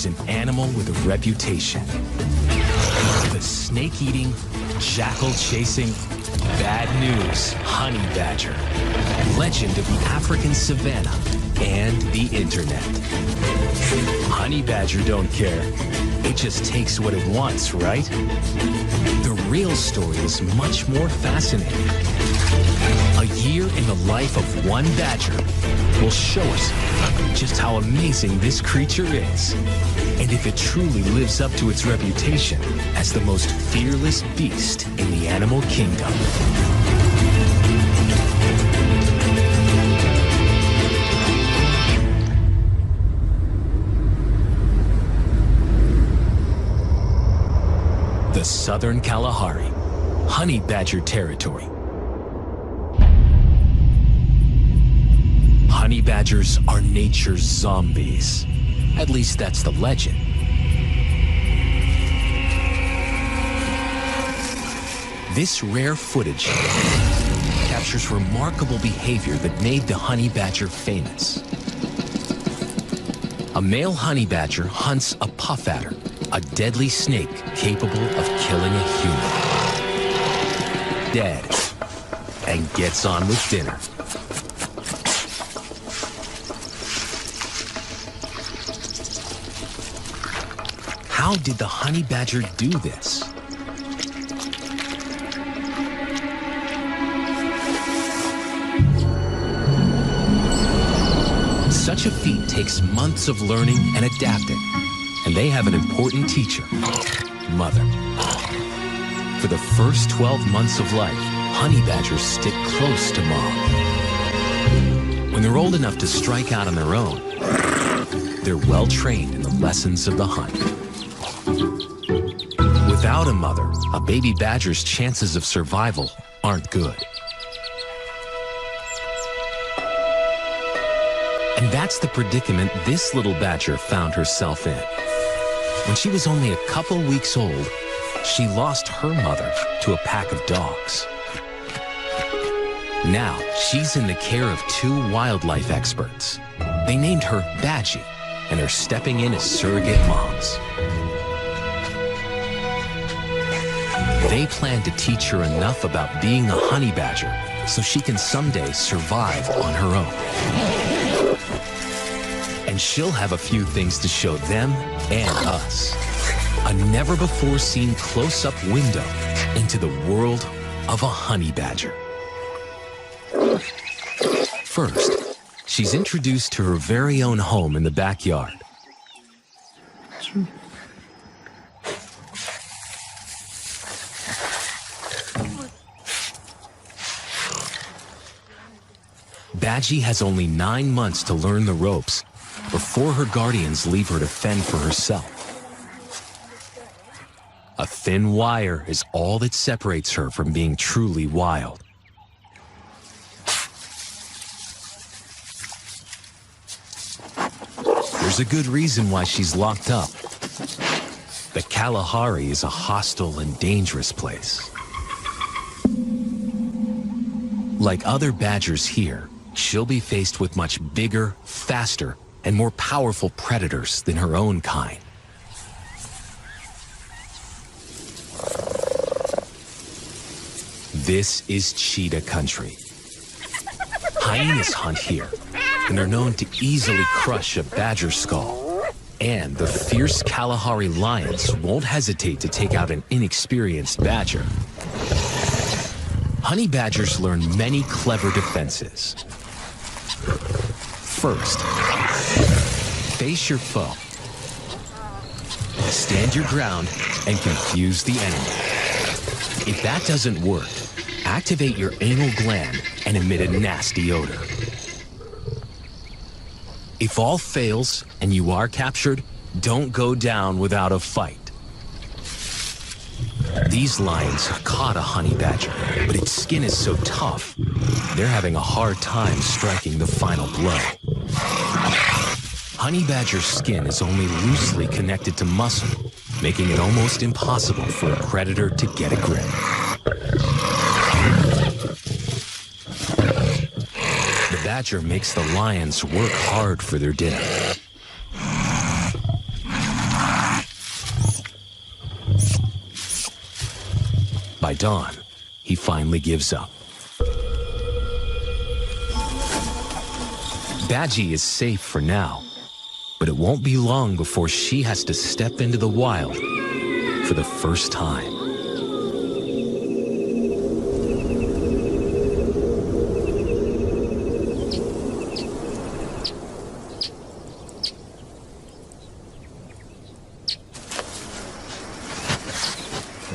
There's an animal with a reputation. The snake-eating, jackal-chasing, bad news honey badger. Legend of the African savanna and the internet. Honey badger don't care. It just takes what it wants, right? The real story is much more fascinating. A year in the life of one badger will show us just how amazing this creature is, and if it truly lives up to its reputation as the most fearless beast in the animal kingdom. The Southern Kalahari, honey badger territory. Honey badgers are nature's zombies. At least that's the legend. This rare footage captures remarkable behavior that made the honey badger famous. A male honey badger hunts a puff adder, a deadly snake capable of killing a human. Dead, and gets on with dinner. How did the honey badger do this? Such a feat takes months of learning and adapting, and they have an important teacher, mother. For the first 12 months of life, honey badgers stick close to mom. When they're old enough to strike out on their own, they're well trained in the lessons of the hunt. Without a mother, a baby badger's chances of survival aren't good. And that's the predicament this little badger found herself in. When she was only a couple weeks old, she lost her mother to a pack of dogs. Now, she's in the care of two wildlife experts. They named her Badgie, and are stepping in as surrogate moms. They plan to teach her enough about being a honey badger so she can someday survive on her own. And she'll have a few things to show them and us. A never-before-seen close-up window into the world of a honey badger. First, she's introduced to her very own home in the backyard. Badgie has only 9 months to learn the ropes before her guardians leave her to fend for herself. A thin wire is all that separates her from being truly wild. There's a good reason why she's locked up. The Kalahari is a hostile and dangerous place. Like other badgers here, she'll be faced with much bigger, faster, and more powerful predators than her own kind. This is cheetah country. Hyenas hunt here, and are known to easily crush a badger skull. And the fierce Kalahari lions won't hesitate to take out an inexperienced badger. Honey badgers learn many clever defenses. First, face your foe. Stand your ground and confuse the enemy. If that doesn't work, activate your anal gland and emit a nasty odor. If all fails and you are captured, don't go down without a fight. These lions have caught a honey badger, but its skin is so tough, they're having a hard time striking the final blow. Honey badger's skin is only loosely connected to muscle, making it almost impossible for a predator to get a grip. The badger makes the lions work hard for their dinner. By dawn, he finally gives up. Badgie is safe for now, but it won't be long before she has to step into the wild for the first time.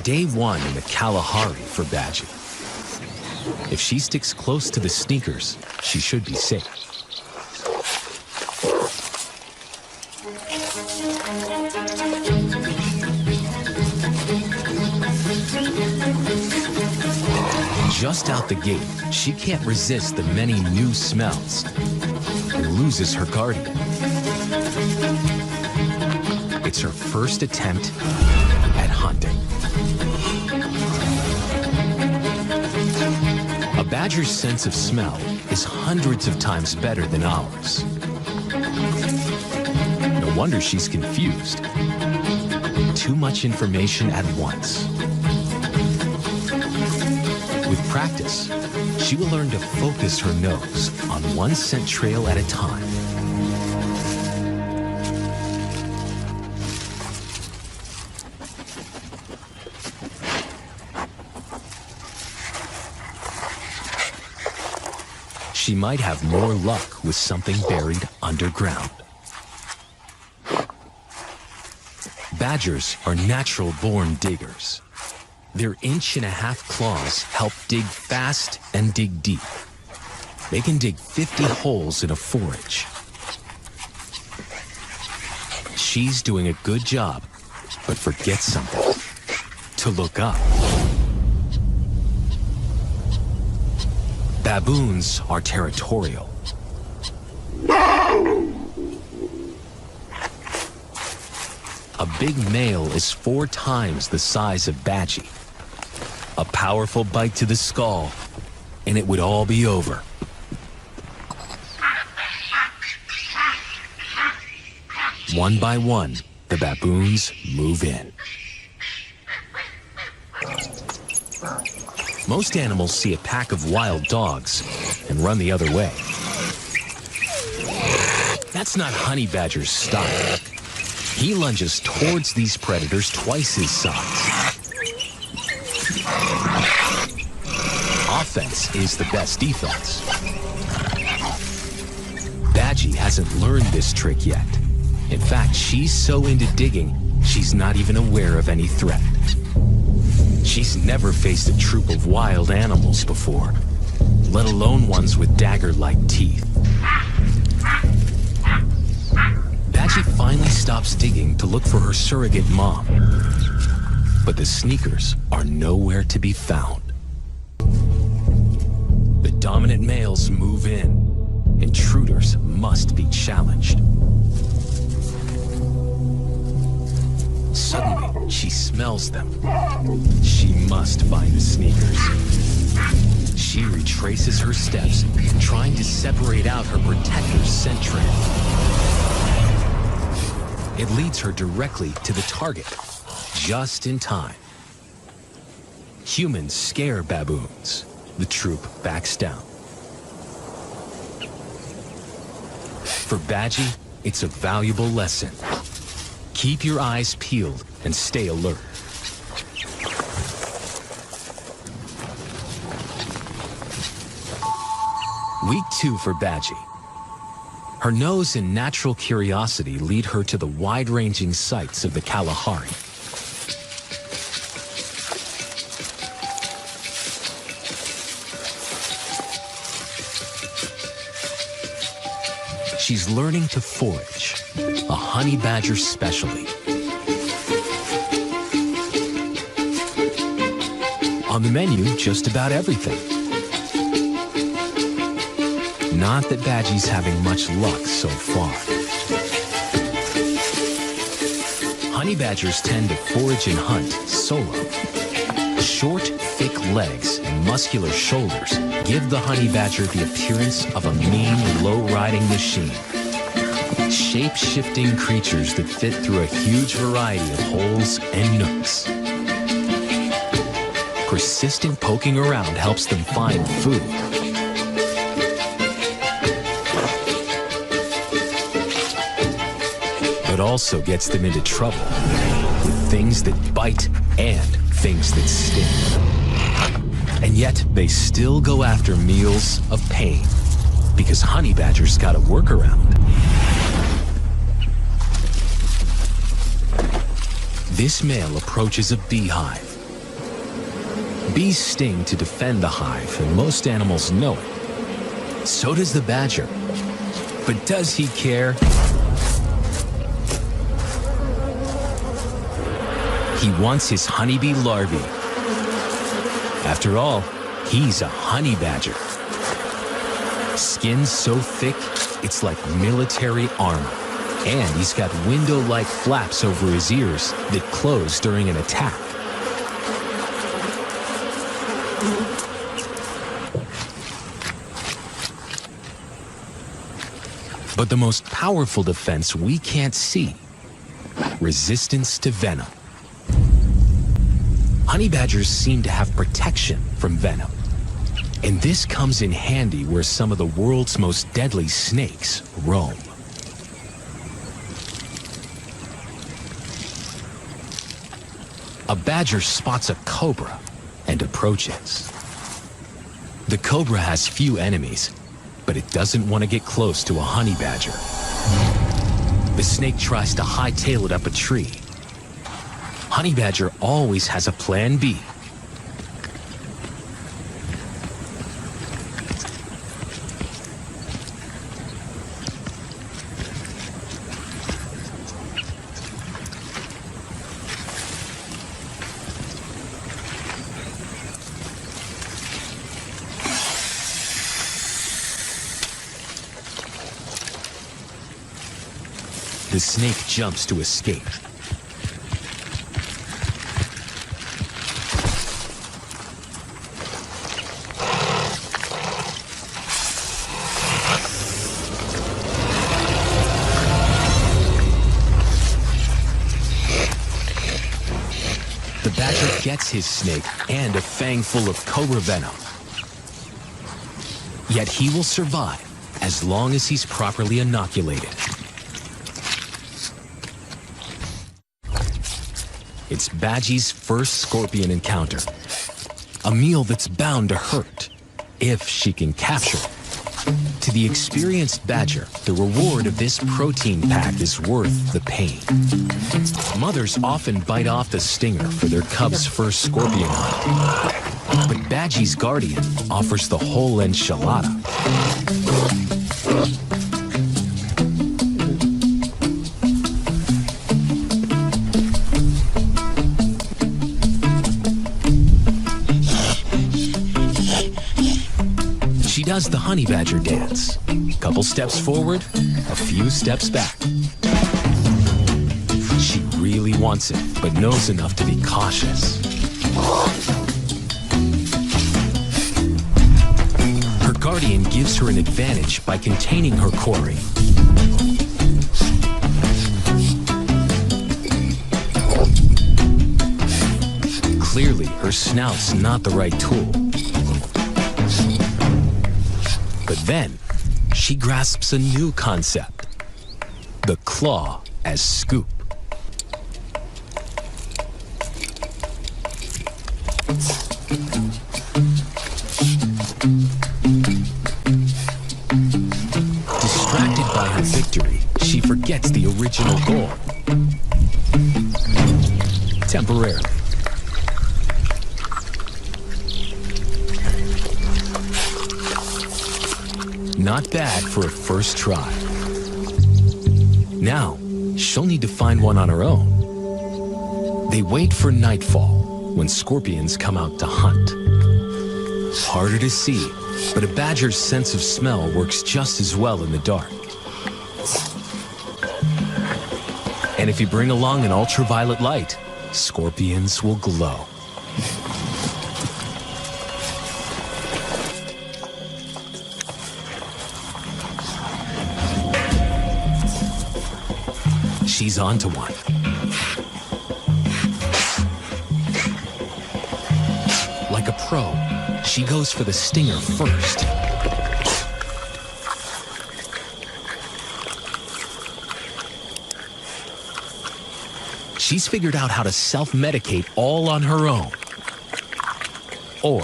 Day one in the Kalahari for Badgie. If she sticks close to the sneakers, she should be safe. Just out the gate, she can't resist the many new smells and loses her guardian. It's her first attempt at hunting. A badger's sense of smell is hundreds of times better than ours. No wonder she's confused. Too much information at once. With practice, she will learn to focus her nose on one scent trail at a time. She might have more luck with something buried underground. Badgers are natural-born diggers. Their inch-and-a-half claws help dig fast and dig deep. They can dig 50 holes in a forage. She's doing a good job, but forgets something: to look up. Baboons are territorial. A big male is 4 times the size of Badgie. A powerful bite to the skull, and it would all be over. One by one, the baboons move in. Most animals see a pack of wild dogs and run the other way. That's not Honey Badger's style. He lunges towards these predators twice his size. Offense is the best defense. Badgie hasn't learned this trick yet. In fact, she's so into digging, she's not even aware of any threat. She's never faced a troop of wild animals before, let alone ones with dagger-like teeth. Badgie finally stops digging to look for her surrogate mom. But the sneakers are nowhere to be found. The dominant males move in. Intruders must be challenged. Suddenly, she smells them. She must find the sneakers. She retraces her steps, trying to separate out her protector's scent trail. It leads her directly to the target, just in time. Humans scare baboons. The troop backs down. For Badgie, it's a valuable lesson. Keep your eyes peeled and stay alert. Week 2 for Badgie. Her nose and natural curiosity lead her to the wide-ranging sights of the Kalahari. She's learning to forage, a honey badger specialty. On the menu, just about everything. Not that Badgie's having much luck so far. Honey badgers tend to forage and hunt solo. Short, thick legs and muscular shoulders give the honey badger the appearance of a mean, low-riding machine. Shape-shifting creatures that fit through a huge variety of holes and nooks. Persistent poking around helps them find food. But also gets them into trouble with things that bite and things that sting. And yet, they still go after meals of pain because honey badgers got a workaround. This male approaches a beehive. Bees sting to defend the hive, and most animals know it. So does the badger. But does he care? He wants his honeybee larvae. After all, he's a honey badger. Skin so thick, it's like military armor. And he's got window-like flaps over his ears that close during an attack. But the most powerful defense we can't see: resistance to venom. Honey badgers seem to have protection from venom. And this comes in handy where some of the world's most deadly snakes roam. A badger spots a cobra and approaches. The cobra has few enemies, but it doesn't want to get close to a honey badger. The snake tries to hightail it up a tree. Honey badger always has a plan B. The snake jumps to escape. The badger gets his snake and a fang full of cobra venom. Yet he will survive as long as he's properly inoculated. It's Badgie's first scorpion encounter. A meal that's bound to hurt, if she can capture it. To the experienced badger, the reward of this protein pack is worth the pain. Mothers often bite off the stinger for their cub's first scorpion hunt. But Badgie's guardian offers the whole enchilada. She does the honey badger dance. Couple steps forward, a few steps back. She really wants it, but knows enough to be cautious. Her guardian gives her an advantage by containing her quarry. Clearly, her snout's not the right tool. But then, she grasps a new concept: the claw as scoop. Distracted by her victory, she forgets the original goal. Temporarily. Not bad for a first try. Now, she'll need to find one on her own. They wait for nightfall, when scorpions come out to hunt. Harder to see, but a badger's sense of smell works just as well in the dark. And if you bring along an ultraviolet light, scorpions will glow. She's onto one. pro, she goes for the stinger first. She's figured out how to self-medicate all on her own. Or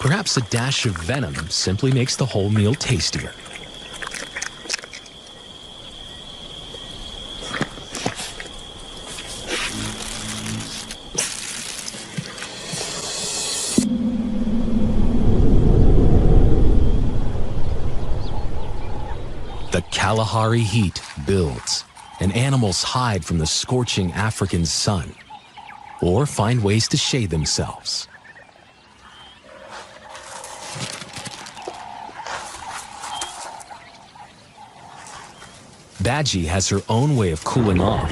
perhaps a dash of venom simply makes the whole meal tastier. The Kalahari heat builds, and animals hide from the scorching African sun, or find ways to shade themselves. Badgie has her own way of cooling off.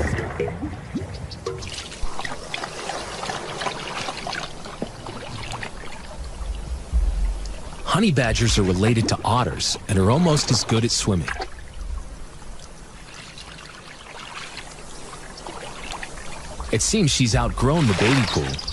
Honey badgers are related to otters and are almost as good at swimming. It seems she's outgrown the baby pool